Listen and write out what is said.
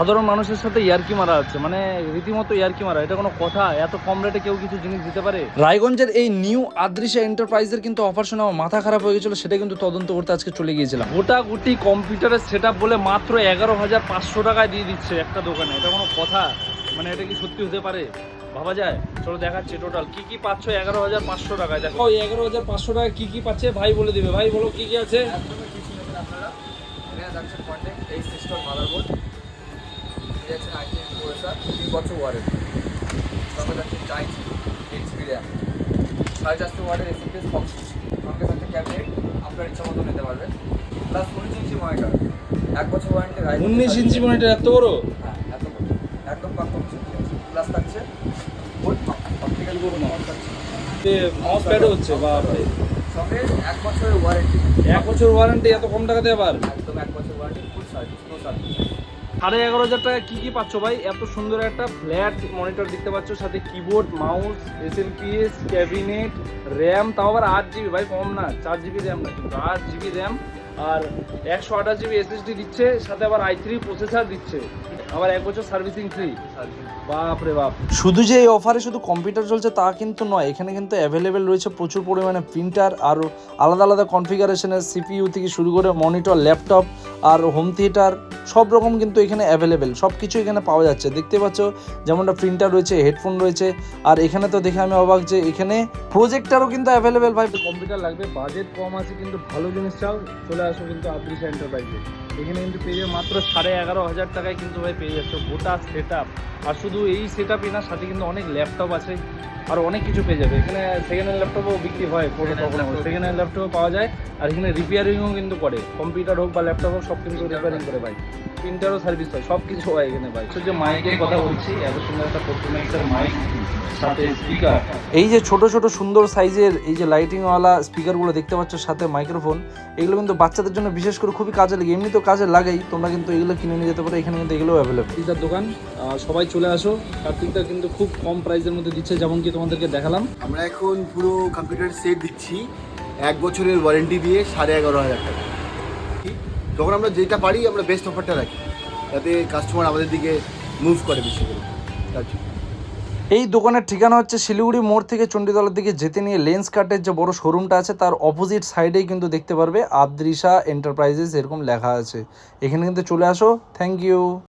সাধারণ মানুষের সাথে ইয়ার্কি মারা হচ্ছে, মানে রীতিমতো ইয়ার্কি মারা। এটা কোনো কথা? এত কম রেটে কেউ কিছু জিনিস দিতে পারে? রায়গঞ্জের এই নিউ আদৃশা এন্টারপ্রাইজের কিন্তু অফার শুনে আমার মাথা খারাপ হয়ে গেছিল, সেটা কিন্তু তদন্ত করতে আজকে চলে গিয়েছিলাম। গোটাগুটি কম্পিউটারের সেট আপ বলে মাত্র 11,500 টাকায় দিয়ে দিচ্ছে একটা দোকানে। এটা কোনো কথা? মানে এটা কি সত্যি হতে পারে? ভাবা যায়? চলো দেখাচ্ছে টোটাল কি কি পাচ্ছ 11,500 টাকায়। দেখো 11,500 টাকায় কি কি পাচ্ছে ভাই বলে দিবে। ভাই বলো কি কি আছে। আপনারা এখানে যাচ্ছে পয়েন্টে এই সিস্টেম মাদারবোর্ড যাচ্ছেন i3 প্রসেসর 3 বছর ওয়ারেন্টি, সঙ্গে যাচ্ছে 8 জিবি র্যাম, 450 ওয়াটের এসএসডি বক্স, সঙ্গে যাচ্ছে ক্যাবিনেট আপনার ইচ্ছা মতো নিতে পারবেন, প্লাস 19 ইঞ্চি মনিটর, 1 বছর ওয়ারেন্টি। 19 ইঞ্চি মনিটর এত বড়? হ্যাঁ এত বড়, একদম কনফার্ম আছে। প্লাস থাকছে বোর্ড অপটিক্যাল বোর্ড মাউন্ট থাকছে, মাউস প্যাডও হচ্ছে। বাপরে, সঙ্গে 1 বছরের ওয়ারেন্টি। 1 বছর ওয়ারেন্টি এত কম টাকাতে আবার? একদম 1 বছর warranty, full service, no service. 11,500 টাকা কি কি পাচ্ছ ভাই? এত সুন্দর একটা ফ্ল্যাট মনিটর দেখতে পাচ্ছ, সাথে কিবোর্ড, মাউস, এসএলপিএস, ক্যাবিনেট, র্যাম, তাও আবার 8 জিবি ভাই, কম না। 4 জিবি র্যাম না, কিন্তু 8 জিবি র্যাম আর 128 জিবি এসএসডি দিচ্ছে, সাথে আবার i3 প্রসেসর দিচ্ছে, আবার 1 বছর সার্ভিসিং ফ্রি। বাপ রে বাপ। শুধু যে এই অফারে শুধু কম্পিউটার চলছে তা কিন্তু নয়, এখানে কিন্তু অ্যাভেলেবেল রয়েছে প্রচুর পরিমাণে প্রিন্টার আর আলাদা আলাদা কনফিগারেশনের সিপিইউ থেকে শুরু করে মনিটর, ল্যাপটপ আর হোম থিয়েটার সব রকম কিন্তু এখানে অ্যাভেলেবেল। সব কিছু এখানে পাওয়া যাচ্ছে, দেখতে পাচ্ছ। যেমনটা প্রিন্টার রয়েছে, হেডফোন রয়েছে, আর এখানে তো দেখে আমি অবাক যে এখানে প্রজেক্টারও কিন্তু অ্যাভেলেবেল। ভাই কম্পিউটার লাগবে, বাজেট কম আছে কিন্তু ভালো জিনিস চাও, চলে আসো কিন্তু আদৃশা এন্টারপ্রাইজে। এখানে কিন্তু পেয়ে যাবে মাত্র 11,500 টাকায় কিন্তু ভাই পেয়ে যাচ্ছে গোটা সেট আপ। আর শুধু এই সেট আপই না, সাথে কিন্তু অনেক ল্যাপটপ আছে আর অনেক কিছু পেয়ে যাবে এখানে। সেকেন্ড হ্যান্ড ল্যাপটপও বিক্রি হয়, সেকেন্ড হ্যান্ড ল্যাপটপও পাওয়া যায়। আর এখানে রিপেয়ারিংও কিন্তু করে, কম্পিউটার হোক বা ল্যাপটপ হোক সব কিন্তু রিপেয়ারিং করে ভাই। প্রিন্টারও সার্ভিস হয়, সব কিছু হয় এখানে ভাই। যে মাইকের কথা বলছি, এত সুন্দর একটা পরফরম্যান্সের মাইক, সাথে স্পিকার, এই যে ছোট ছোট সুন্দর সাইজের এই যে লাইটিংওয়ালা স্পিকারগুলো দেখতে পাচ্ছ, সাথে মাইক্রোফোন, এগুলো কিন্তু বাচ্চাদের জন্য বিশেষ করে খুবই কাজে লাগে। এমনি তো কাজে লাগেই, তোমরা কিন্তু এগুলো কিনে নিয়ে যেতে পারো। এখানে কিন্তু এগুলো অ্যাভেলেবল। পিজার দোকান, সবাই চলে আসো। কার্তিকটা কিন্তু খুব কম প্রাইসের মধ্যে দিচ্ছে, যেমন কি তোমাদেরকে দেখালাম। আমরা এখন পুরো কম্পিউটার সেট দিচ্ছি 1 বছরের ওয়ারেন্টি দিয়ে 11,500 টাকা। তখন আমরা যেটা পারি আমরা বেস্ট অফারটা রাখি, যাতে কাস্টমার আমাদের দিকে মুভ করে বেশি করে। তার জন্য এই দোকানের ঠিকানা হচ্ছে শিলিগুড়ি মোড় থেকে চণ্ডীতলার দিকে যেতে নিয়ে লেন্স কার্টের যে বড় শোরুমটা আছে তার অপোজিট সাইডেই কিন্তু দেখতে পারবে আদৃশা এন্টারপ্রাইজেস এরকম লেখা আছে। এখানে কিন্তু চলে আসো। Thank you.